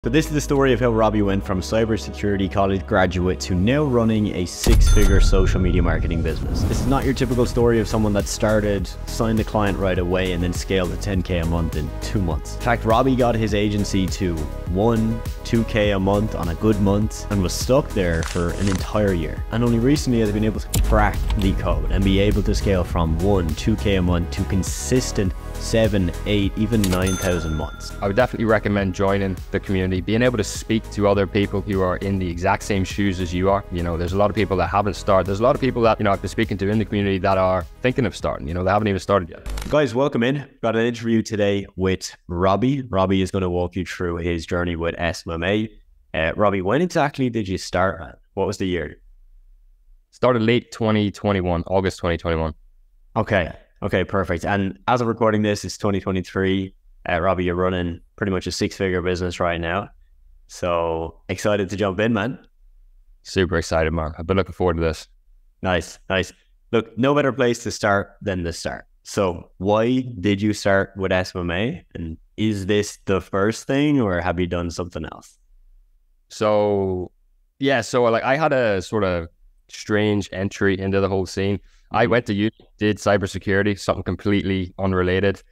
So this is the story of how Robbie went from cybersecurity college graduate to now running a six-figure social media marketing business. This is not your typical story of someone that started, signed a client right away, and then scaled to 10K a month in 2 months. In fact, Robbie got his agency to 2K a month on a good month and was stuck there for an entire year. And only recently has been able to crack the code and be able to scale from 2K a month to consistent 7, 8, even 9,000 months. I would definitely recommend joining the community, being able to speak to other people who are in the exact same shoes as you are. You know, there's a lot of people that haven't started. There's a lot of people that, I've been speaking to in the community that are thinking of starting, they haven't even started yet. Guys, welcome in. Got an interview today with Robbie. Robbie is going to walk you through his journey with SMMA. Robbie, when exactly did you start? What was the year? Started late 2021, August 2021. Okay, perfect. And as of recording this, it's 2023. Robbie, you're running pretty much a six-figure business right now. So excited to jump in, man. Super excited, man. I've been looking forward to this. Nice. Look, no better place to start than the start. So why did you start with SMMA? And is this the first thing, or have you done something else? So I had a sort of strange entry into the whole scene. I went to uni, did cybersecurity, something completely unrelated.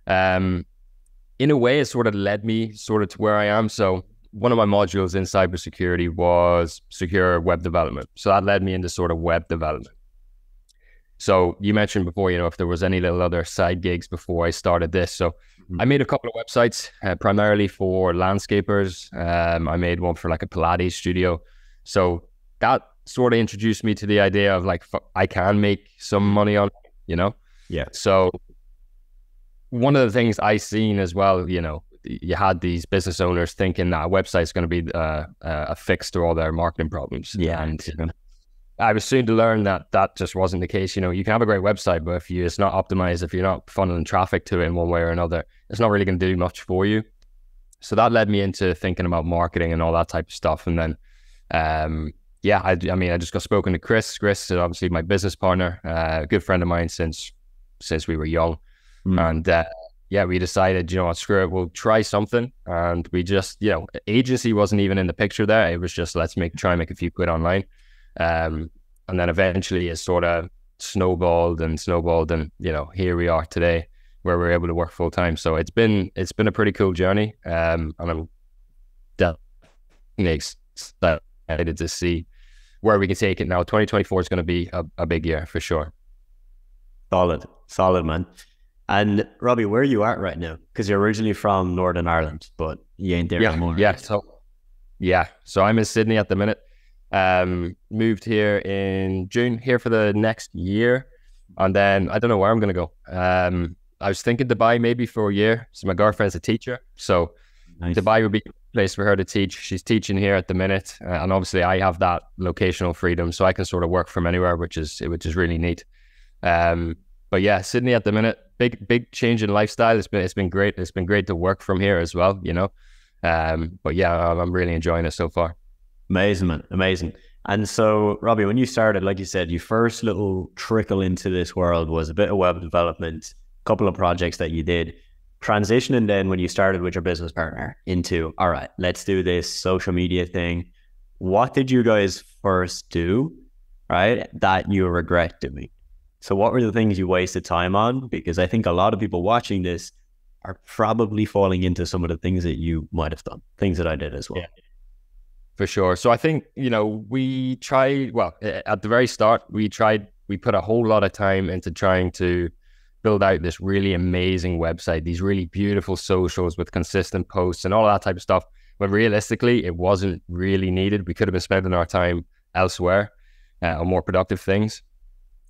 In a way, it sort of led me to where I am. So one of my modules in cybersecurity was secure web development. So that led me into sort of web development. So you mentioned before, if there was any little other side gigs before I started this. So I made a couple of websites, primarily for landscapers. I made one for like a Pilates studio. So that sort of introduced me to the idea of I can make some money on, Yeah. So one of the things I seen as well, you had these business owners thinking that a website's going to be a fix to all their marketing problems. Yeah. And I was soon to learn that just wasn't the case. You can have a great website, but if it's not optimized, if you're not funneling traffic to it in one way or another, it's not really going to do much for you. So that led me into thinking about marketing and all that type of stuff. And then, I just got spoken to Chris. Chris is obviously my business partner, a good friend of mine since we were young. And we decided, screw it, we'll try something. And we just, agency wasn't even in the picture there. It was just, let's try and make a few quid online. And then eventually it sort of snowballed and here we are today where we're able to work full time. So it's been a pretty cool journey. And I'm definitely excited to see where we can take it now. 2024 is going to be a big year for sure. Solid, man. And Robbie, where are you at right now? Because you're originally from Northern Ireland, but you ain't there anymore. So I'm in Sydney at the minute. Moved here in June, here for the next year, and then I don't know where I'm going to go. I was thinking Dubai maybe for a year. So my girlfriend's a teacher, so nice. Dubai would be a place for her to teach. She's teaching here at the minute, and obviously I have that locational freedom, so I can sort of work from anywhere, which is really neat. But yeah, Sydney at the minute, big change in lifestyle. It's been great. It's been great to work from here as well, But yeah, I'm really enjoying it so far. Amazing, man. Amazing. And so, Robbie, when you started, like you said, your first little trickle into this world was a bit of web development, a couple of projects that you did. Transitioning then when you started with your business partner into, all right, let's do this social media thing. What did you guys first do, right, that you regret doing? So what were the things you wasted time on? Because I think a lot of people watching this are probably falling into some of the things that you might have done, things that I did as well. Yeah. For sure. So I think, we tried, at the very start, we put a whole lot of time into trying to build out this really amazing website, these really beautiful socials with consistent posts and all that type of stuff. But realistically, it wasn't really needed. We could have been spending our time elsewhere on more productive things.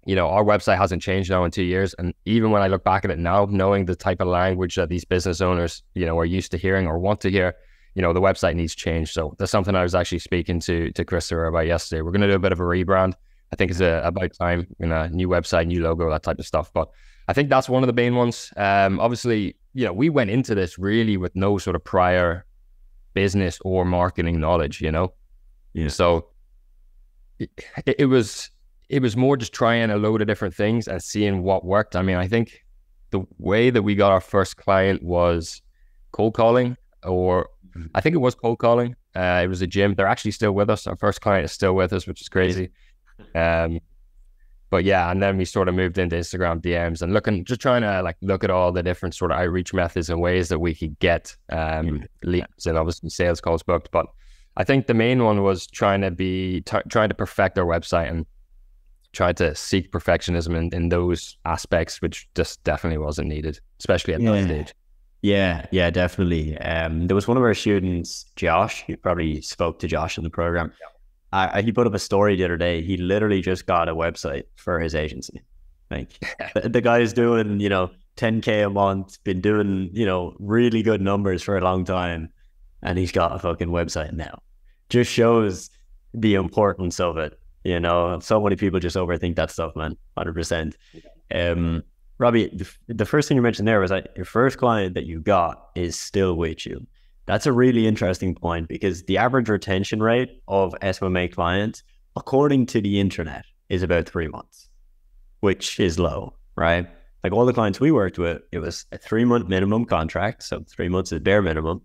Our website hasn't changed now in 2 years. And even when I look back at it now, knowing the type of language that these business owners, are used to hearing or want to hear, the website needs change. So that's something I was actually speaking to Christopher about yesterday. We're going to do a bit of a rebrand. I think it's about time, a new website, new logo, that type of stuff. But I think that's one of the main ones. Obviously, we went into this really with no sort of prior business or marketing knowledge, Yeah. So it was more just trying a load of different things and seeing what worked. I mean, I think the way that we got our first client was cold calling or I think it was cold calling. It was a gym. They're actually still with us. Our first client is still with us, which is crazy. But yeah, and then we sort of moved into Instagram DMs and just trying to like look at all the different sort of outreach methods and ways that we could get leads and obviously sales calls booked. But I think the main one was trying to perfect our website and try to seek perfectionism in those aspects, which just definitely wasn't needed, especially at that stage. Yeah, definitely. There was one of our students, Josh. You probably spoke to Josh in the program. Yeah. He put up a story the other day. He literally just got a website for his agency. Like the guy's doing, 10K a month, been doing, really good numbers for a long time, and he's got a fucking website now. Just shows the importance of it. So many people just overthink that stuff, man. 100%. Robbie, the first thing you mentioned there was that your first client that you got is still with you. That's a really interesting point because the average retention rate of SMMA clients, according to the internet, is about 3 months, which is low, right? Like all the clients we worked with, it was a 3-month minimum contract. So 3 months is bare minimum.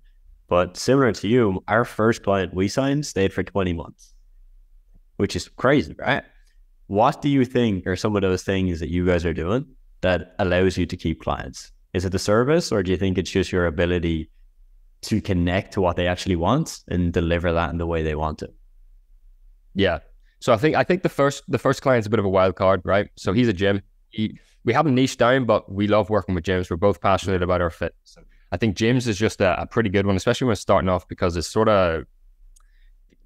But similar to you, our first client we signed stayed for 20 months, which is crazy, right? What do you think are some of those things that you guys are doing that allows you to keep clients? Is it the service, or do you think it's just your ability to connect to what they actually want and deliver that in the way they want it? Yeah. So I think the first client's a bit of a wild card, right? So he's a gym. We haven't niched down, but we love working with gyms. We're both passionate about our fitness. I think gyms is just a pretty good one, especially when starting off, because it's sort of,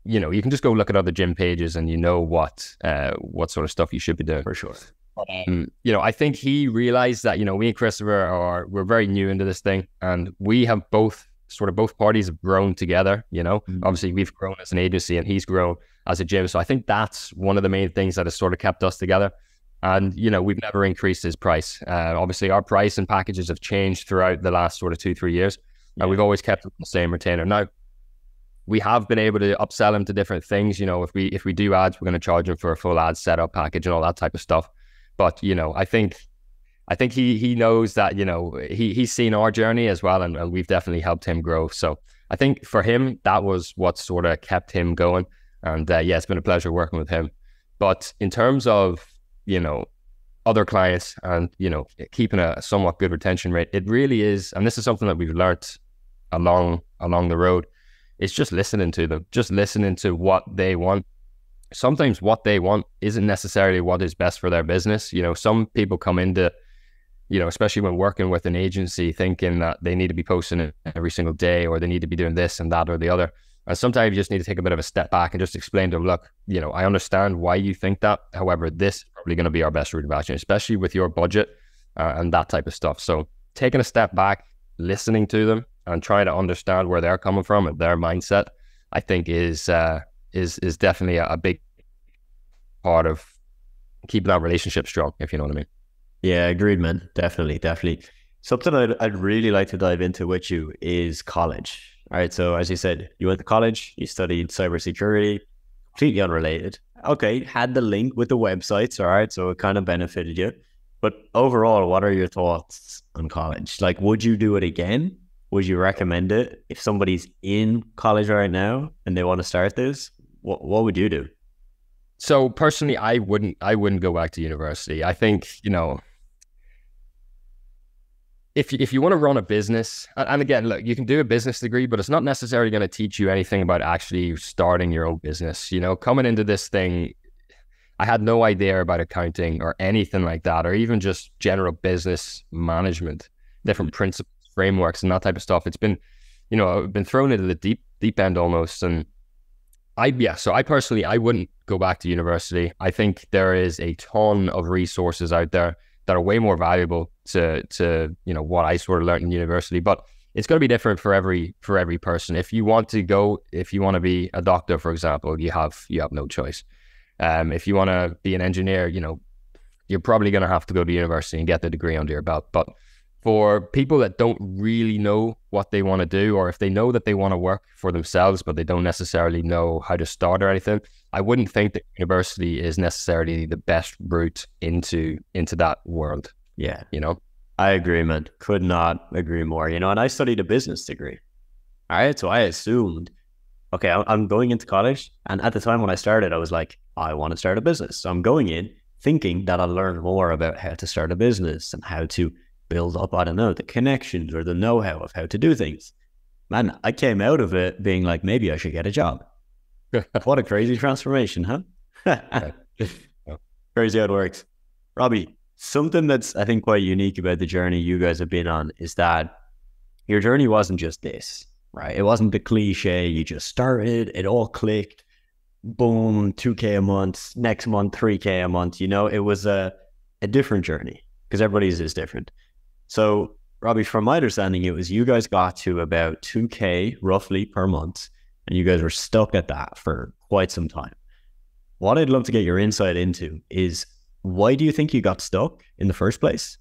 you can just go look at other gym pages and what sort of stuff you should be doing. For sure. I think he realized that, me and Christopher we're very new into this thing, and we have both parties have grown together, Obviously we've grown as an agency and he's grown as a gym. So I think that's one of the main things that has sort of kept us together. And, we've never increased his price. Obviously our price and packages have changed throughout the last sort of 2-3 years. And we've always kept the same retainer. Now, we have been able to upsell him to different things. If we do ads, we're going to charge him for a full ad setup package and all that type of stuff. But, I think he knows that, he's seen our journey as well, and we've definitely helped him grow. So I think for him, that was what sort of kept him going. And it's been a pleasure working with him. But in terms of, other clients and, keeping a somewhat good retention rate, it really is. And this is something that we've learned along the road. It's just listening to them, just listening to what they want. Sometimes what they want isn't necessarily what is best for their business. Some people come into, especially when working with an agency, thinking that they need to be posting it every single day, or they need to be doing this and that or the other. And sometimes you just need to take a bit of a step back and just explain to them, look, I understand why you think that. However, this is probably going to be our best route of action, especially with your budget and that type of stuff. So taking a step back, listening to them and trying to understand where they're coming from and their mindset, I think is definitely a big part of keeping that relationship strong, if you know what I mean. Yeah, agreed, man. Definitely. Something I'd really like to dive into with you is college. All right. So as you said, you went to college, you studied cybersecurity, completely unrelated. Okay. Had the link with the websites. All right. So it kind of benefited you. But overall, what are your thoughts on college? Like, would you do it again? Would you recommend it? If somebody's in college right now and they want to start this, what would you do? So personally, I wouldn't go back to university. I think, if you want to run a business, and again, look, you can do a business degree, but it's not necessarily going to teach you anything about actually starting your own business. Coming into this thing, I had no idea about accounting or anything like that, or even just general business management, different principles, frameworks, and that type of stuff. It's been, I've been thrown into the deep end almost. And so I personally, I wouldn't go back to university. I think there is a ton of resources out there that are way more valuable to what I sort of learned in university, but it's going to be different for every person. If you want to be a doctor, for example, you have no choice. If you want to be an engineer, you're probably going to have to go to university and get the degree under your belt. But for people that don't really know what they want to do, or if they know that they want to work for themselves, but they don't necessarily know how to start or anything, I wouldn't think that university is necessarily the best route into that world. Yeah. I agree, man. Could not agree more. And I studied a business degree. All right. So I assumed, okay, I'm going into college. And at the time when I started, I was like, I want to start a business. So I'm going in thinking that I'll learn more about how to start a business and how to build up, I don't know, the connections or the know-how of how to do things. Man, I came out of it being like, maybe I should get a job. What a crazy transformation, huh? Crazy how it works. Robbie, something that's, I think, quite unique about the journey you guys have been on is that your journey wasn't just this, right? It wasn't the cliche, you just started, it all clicked, boom, 2K a month, next month, 3K a month. It was a different journey because everybody's is different. So, Robbie, from my understanding, it was you guys got to about 2K roughly per month, and you guys were stuck at that for quite some time. What I'd love to get your insight into is, why do you think you got stuck in the first place?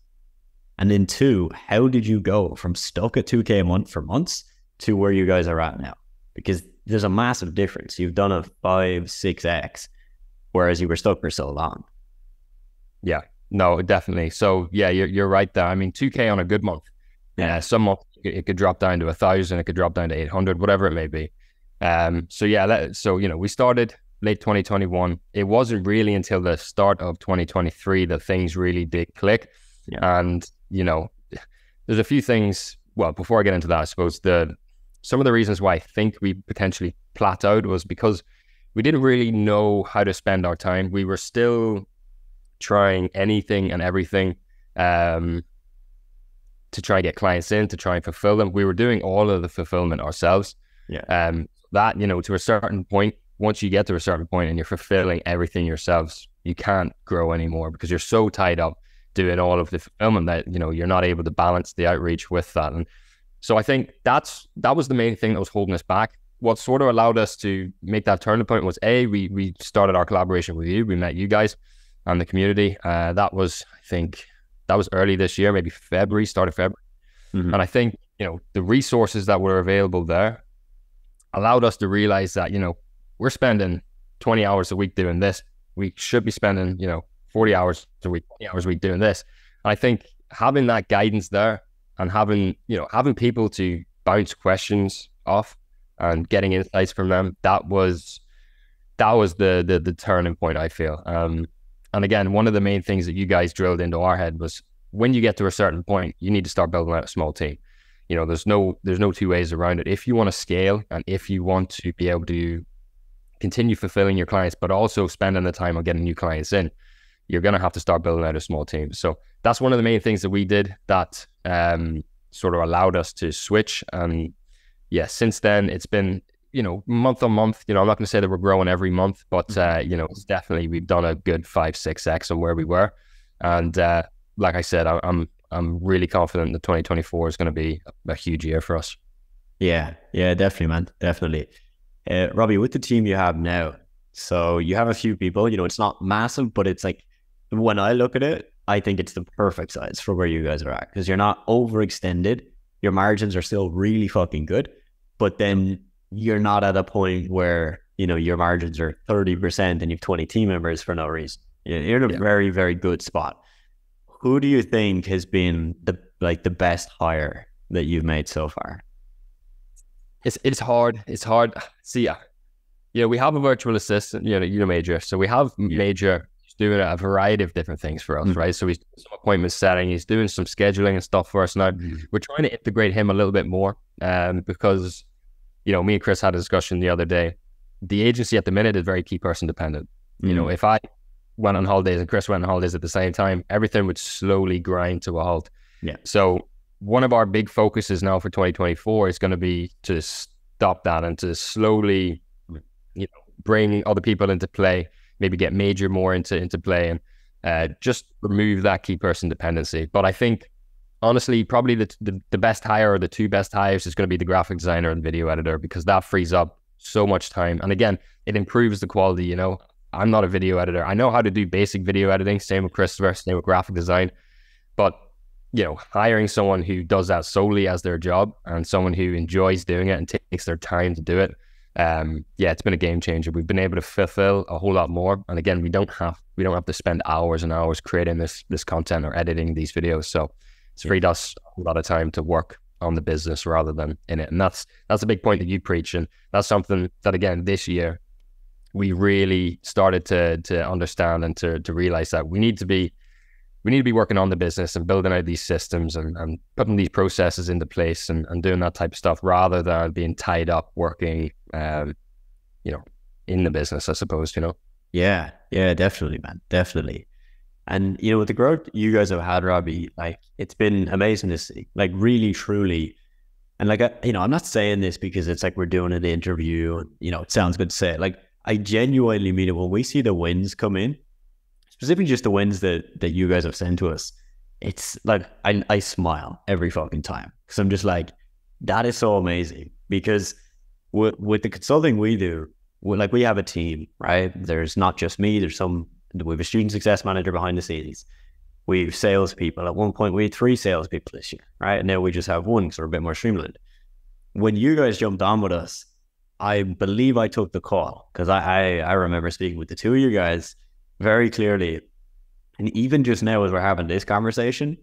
And then two, how did you go from stuck at 2K a month for months to where you guys are at now? Because there's a massive difference. You've done a 5-6x, whereas you were stuck for so long. Yeah, no, definitely. So yeah, you're right there. I mean, 2K on a good month. Yeah, some months it could drop down to 1,000, it could drop down to 800, whatever it may be. So yeah, we started late 2021. It wasn't really until the start of 2023 that things really did click. Yeah. And there's a few things. Well, before I get into that, I suppose some of the reasons why I think we potentially plateaued was because we didn't really know how to spend our time. We were still trying anything and everything to try and get clients in, to try and fulfill them. We were doing all of the fulfillment ourselves. Yeah. That, to a certain point, once you get to a certain point and you're fulfilling everything yourselves, you can't grow anymore because you're so tied up doing all of the fulfillment that, you're not able to balance the outreach with that. And so I think that was the main thing that was holding us back. What sort of allowed us to make that turning point was we started our collaboration with you. We met you guys and the community. That was early this year, maybe start of February. Mm-hmm. And I think, the resources that were available there allowed us to realize that, we're spending 20 hours a week doing this. We should be spending, 40 hours a week, 20 hours a week doing this. And I think having that guidance there and having people to bounce questions off and getting insights from them, that was the turning point, I feel. And again, one of the main things that you guys drilled into our head was, when you get to a certain point, you need to start building out a small team. There's no two ways around it. If you want to scale and if you want to be able to continue fulfilling your clients, but also spending the time on getting new clients in, you're going to have to start building out a small team. So that's one of the main things that we did that sort of allowed us to switch. And yeah, since then it's been, month on month, I'm not going to say that we're growing every month, but it's definitely, we've done a good 5-6x on where we were. And like I said, I'm really confident that 2024 is going to be a huge year for us. Yeah, definitely, man. Definitely. Robbie, with the team you have now, so you have a few people, it's not massive, but it's like, when I look at it, I think it's the perfect size for where you guys are at, because you're not overextended. Your margins are still really fucking good, but then you're not at a point where, your margins are 30% and you've 20 team members for no reason. You're in a very, very good spot. Who do you think has been the best hire that you've made so far? It's hard. See, we have a virtual assistant, Major. So we have Major doing a variety of different things for us, right? So he's doing some appointment setting, he's doing some scheduling and stuff for us. Now, we're trying to integrate him a little bit more because, me and Chris had a discussion the other day. The agency at the minute is very key person dependent. If I went on holidays and Chris went on holidays at the same time, everything would slowly grind to a halt. Yeah. So one of our big focuses now for 2024 is going to be to stop that and to slowly, bring other people into play, maybe get Major more into play, and just remove that key person dependency. But I think, honestly, probably the best hire or the two best hires is going to be the graphic designer and video editor, because that frees up so much time. And again, it improves the quality. I'm not a video editor. I know how to do basic video editing. Same with Christopher, same with graphic design. But, hiring someone who does that solely as their job and someone who enjoys doing it and takes their time to do it, it's been a game changer. We've been able to fulfill a whole lot more. And again, we don't have to spend hours and hours creating this content or editing these videos. So it's freed us a lot of time to work on the business rather than in it. And that's a big point that you preach. And that's something that, again, this year, we really started to understand and to realize that we need to be working on the business and building out these systems and putting these processes into place and doing that type of stuff rather than being tied up working, in the business, I suppose, Yeah, definitely, man. Definitely. And, with the growth you guys have had, Robbie, like, it's been amazing to see, like, really, truly. And like, I'm not saying this because it's like we're doing an interview and, it sounds good to say it. Like, I genuinely mean it. When we see the wins come in, specifically just the wins that you guys have sent to us, it's like, I smile every fucking time because I'm just like, that is so amazing. Because with the consulting we do, we have a team, right? There's not just me, we have a student success manager behind the scenes. We have salespeople. At one point, we had 3 salespeople this year, right? And now we just have 1 because we're a bit more streamlined. When you guys jumped on with us, I believe I took the call because I remember speaking with the 2 of you guys very clearly. And even just now as we're having this conversation,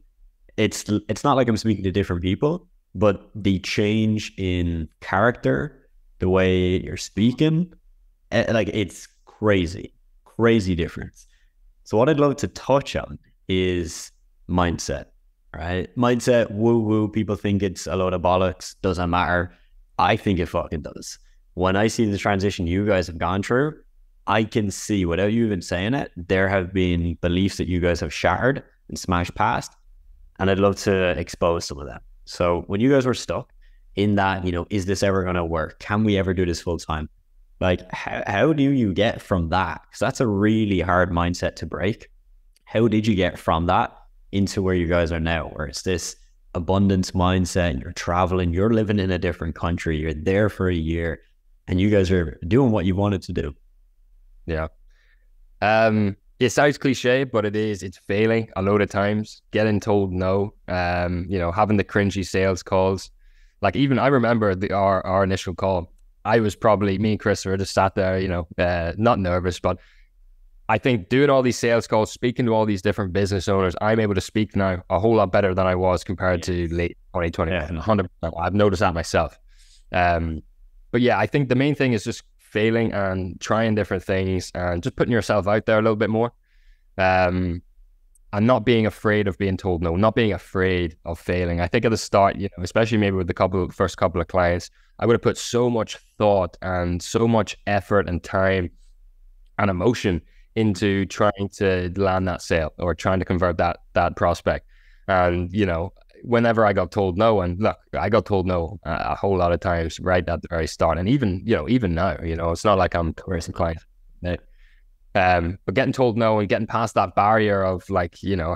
it's not like I'm speaking to different people, but the change in character, the way you're speaking, like, it's crazy difference. So what I'd love to touch on is mindset, right? Mindset, woo, people think it's a load of bollocks, doesn't matter. I think it fucking does. When I see the transition you guys have gone through, I can see, without you even saying it, there have been beliefs that you guys have shattered and smashed past, and I'd love to expose some of them. So when you guys were stuck in that, is this ever going to work? Can we ever do this full time? Like, how do you get from that? Because that's a really hard mindset to break. How did you get from that into where you guys are now, where it's this abundance mindset, you're traveling, you're living in a different country, you're there for a year, and you guys are doing what you wanted to do? Yeah. It sounds cliche, but it's failing a load of times, getting told no, having the cringy sales calls. Like, even I remember our initial call, me and Chris were just sat there, not nervous, but I think doing all these sales calls, speaking to all these different business owners, I'm able to speak now a whole lot better than I was compared to late 2020. Yeah. 100%. I've noticed that myself. But yeah, I think the main thing is just failing and trying different things and just putting yourself out there a little bit more. And not being afraid of being told no, not being afraid of failing. I think at the start, especially maybe with the first couple of clients, I would have put so much thought and so much effort and time and emotion into trying to land that sale or trying to convert that prospect. And, whenever I got told no, and look, I got told no a whole lot of times right at the very start. And even now, it's not like I'm coercing clients. But getting told no and getting past that barrier of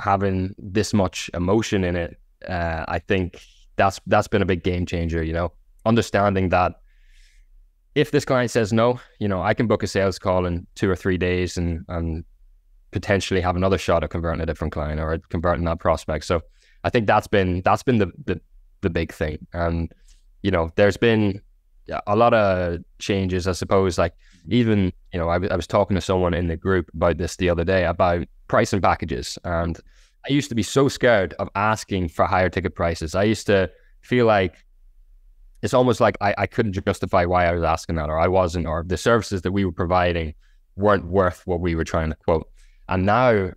having this much emotion in it, I think that's been a big game changer, understanding that if this client says no, I can book a sales call in 2 or 3 days and potentially have another shot at converting a different client or converting that prospect. So I think that's been the big thing. And, there's been a lot of changes, I suppose. Like, even, I was talking to someone in the group about this the other day about pricing packages. And I used to be so scared of asking for higher ticket prices. I used to feel like it's almost like I couldn't justify why I was asking that, or I wasn't, or the services that we were providing weren't worth what we were trying to quote. And now,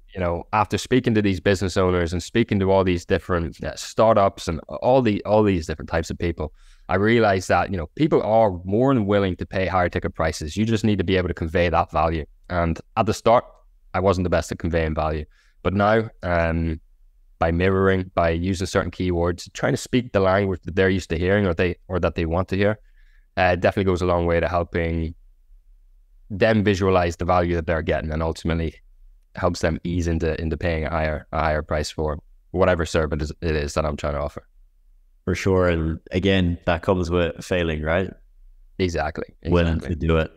after speaking to these business owners and speaking to all these different startups and all these different types of people, I realized that, people are more than willing to pay higher ticket prices. You just need to be able to convey that value. And at the start, I wasn't the best at conveying value. But now, by mirroring, by using certain keywords, trying to speak the language that they're used to hearing or that they want to hear, definitely goes a long way to helping them visualize the value that they're getting, and ultimately helps them ease into paying a higher price for whatever service it is that I'm trying to offer. For sure. And again, that comes with failing, right? Exactly. Willing to do it.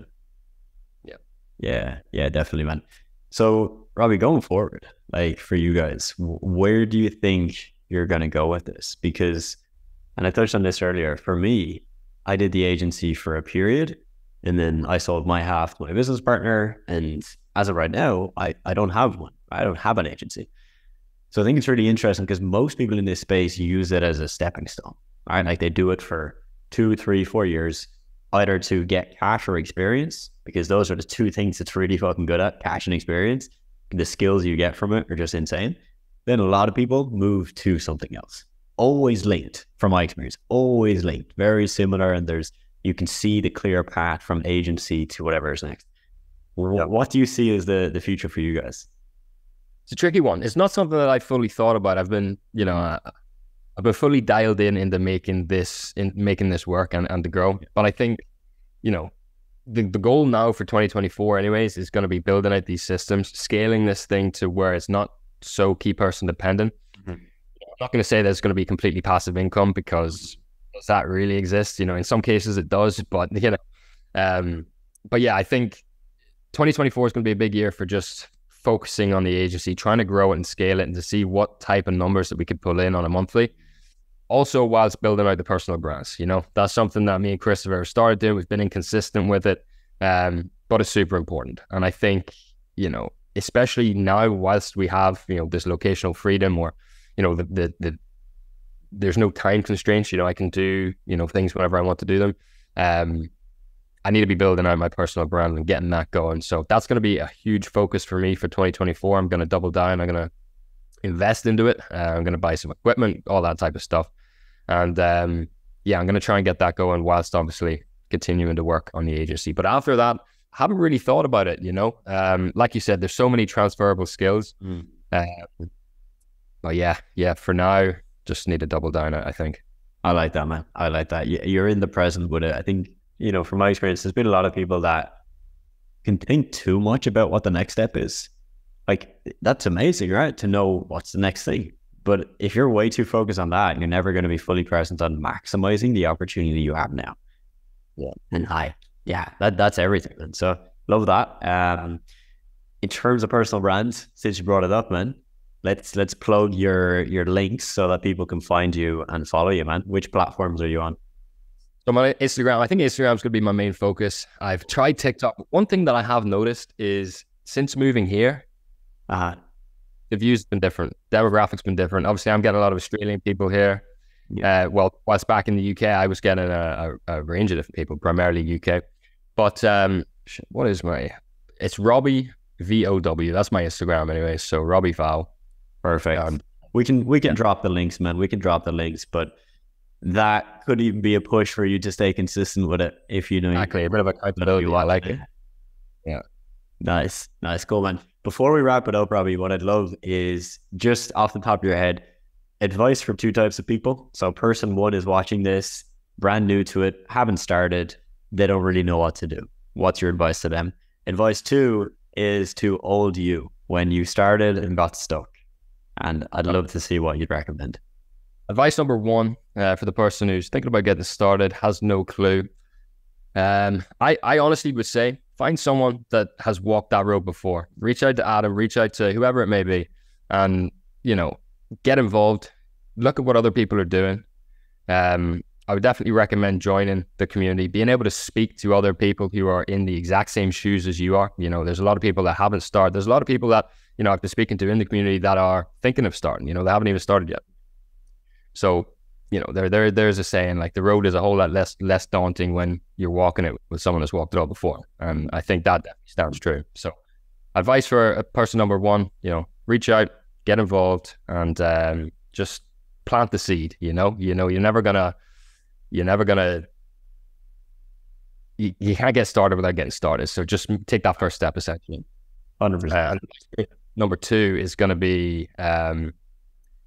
Yeah, definitely, man. So, Robbie, going forward, like, for you guys, where do you think you're going to go with this? Because, and I touched on this earlier, for me, I did the agency for a period, and then I sold my half to my business partner. And as of right now, I don't have one. I don't have an agency. So I think it's really interesting because most people in this space use it as a stepping stone. right? Like they do it for 2, 3, 4 years, either to get cash or experience, because those are the two things it's really fucking good at, cash and experience. The skills you get from it are just insane. Then a lot of people move to something else. Always linked, from my experience, always linked, very similar. And you can see the clear path from agency to whatever is next. What do you see as the future for you guys? It's a tricky one. It's not something that I fully thought about. I've been fully dialed into making this work and to grow. But I think, the goal now for 2024 anyways is going to be building out these systems, scaling this thing to where it's not so key person dependent. Mm-hmm. I'm not going to say there's going to be completely passive income, because does that really exist? In some cases it does, but I think 2024 is going to be a big year for just focusing on the agency, trying to grow it and scale it, and to see what type of numbers that we could pull in on a monthly. Also, whilst building out the personal brands, that's something that me and Christopher started doing. We've been inconsistent with it, but it's super important. And I think, especially now, whilst we have, this locational freedom, or, there's no time constraints, I can do, things whenever I want to do them. I need to be building out my personal brand and getting that going. So that's going to be a huge focus for me for 2024. I'm going to double down. I'm going to invest into it. I'm going to buy some equipment, all that type of stuff. And I'm going to try and get that going, whilst obviously continuing to work on the agency. But after that, I haven't really thought about it, like you said, there's so many transferable skills. But for now, just need to double down, I think. I like that, man. I like that. You're in the present with it. I think, from my experience, there's been a lot of people that can think too much about what the next step is. Like, that's amazing, right? To know what's the next thing. But if you're way too focused on that, you're never going to be fully present on maximizing the opportunity you have now. Yeah. And that's everything. And so love that. In terms of personal brands, since you brought it up, man, let's plug your links so that people can find you and follow you, man. Which platforms are you on? So my Instagram, I think Instagram is going to be my main focus. I've tried TikTok. One thing that I have noticed is, since moving here, the views have been different. Demographics been different. Obviously, I'm getting a lot of Australian people here. Yeah. Whilst back in the UK, I was getting a range of different people, primarily UK. But what is it's Robbie VOW. That's my Instagram anyway. So Robbie Val. Perfect. We can drop the links, man. We can drop the links, but that could even be a push for you to stay consistent with it if you know. Exactly. A bit of accountability. I like it. Yeah. Nice. Cool, man. Before we wrap it up, Robbie, what I'd love is, just off the top of your head, advice from two types of people. So person one is watching this, brand new to it, haven't started, they don't really know what to do. What's your advice to them? Advice two is to old you, when you started and got stuck. And I'd love to see what you'd recommend. Advice number one, for the person who's thinking about getting started, has no clue. I honestly would say, find someone that has walked that road before. Reach out to Adam, reach out to whoever it may be, and, get involved. Look at what other people are doing. I would definitely recommend joining the community, being able to speak to other people who are in the exact same shoes as you are. There's a lot of people that haven't started. There's a lot of people that, I've been speaking to in the community that are thinking of starting, they haven't even started yet. So, there's a saying, like, the road is a whole lot less daunting when you're walking it with someone that's walked it all before. And I think that sounds true. So advice for a person number one, reach out, get involved, and just plant the seed. You're never gonna you can't get started without getting started. So just take that first step, essentially. 100%. Number two is going to be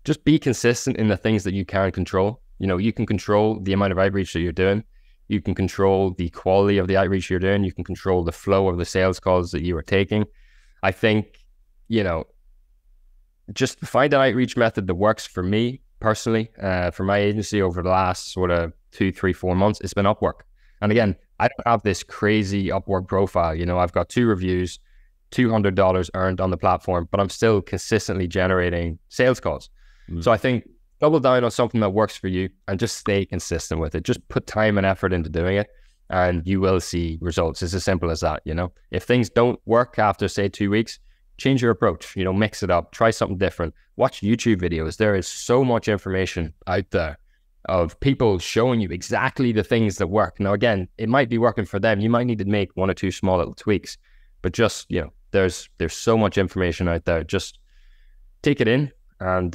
just be consistent in the things that you can control. You can control the amount of outreach that you're doing. You can control the quality of the outreach you're doing. You can control the flow of the sales calls that you are taking. I think, just find an outreach method that works for me personally. For my agency over the last sort of 2, 3, 4 months, it's been Upwork. And again, I don't have this crazy Upwork profile. I've got 2 reviews, $200 earned on the platform, but I'm still consistently generating sales calls. So I think double down on something that works for you and just stay consistent with it. Just put time and effort into doing it, and you will see results. It's as simple as that. If things don't work after, say, 2 weeks, change your approach, mix it up, try something different, watch YouTube videos. There is so much information out there of people showing you exactly the things that work. Now, again, it might be working for them. You might need to make one or two small little tweaks, but just, you know, there's so much information out there. Just take it in and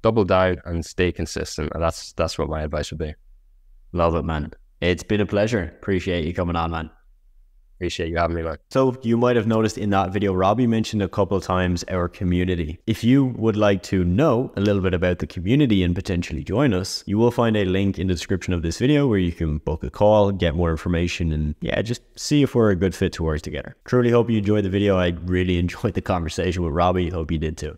double down and stay consistent. And that's what my advice would be. Love it, man. It's been a pleasure. Appreciate you coming on, man. Appreciate you having me, man. So you might have noticed in that video, Robbie mentioned a couple of times our community. If you would like to know a little bit about the community and potentially join us, you will find a link in the description of this video where you can book a call, get more information, and yeah, just see if we're a good fit to work together. Truly hope you enjoyed the video. I really enjoyed the conversation with Robbie. Hope you did too.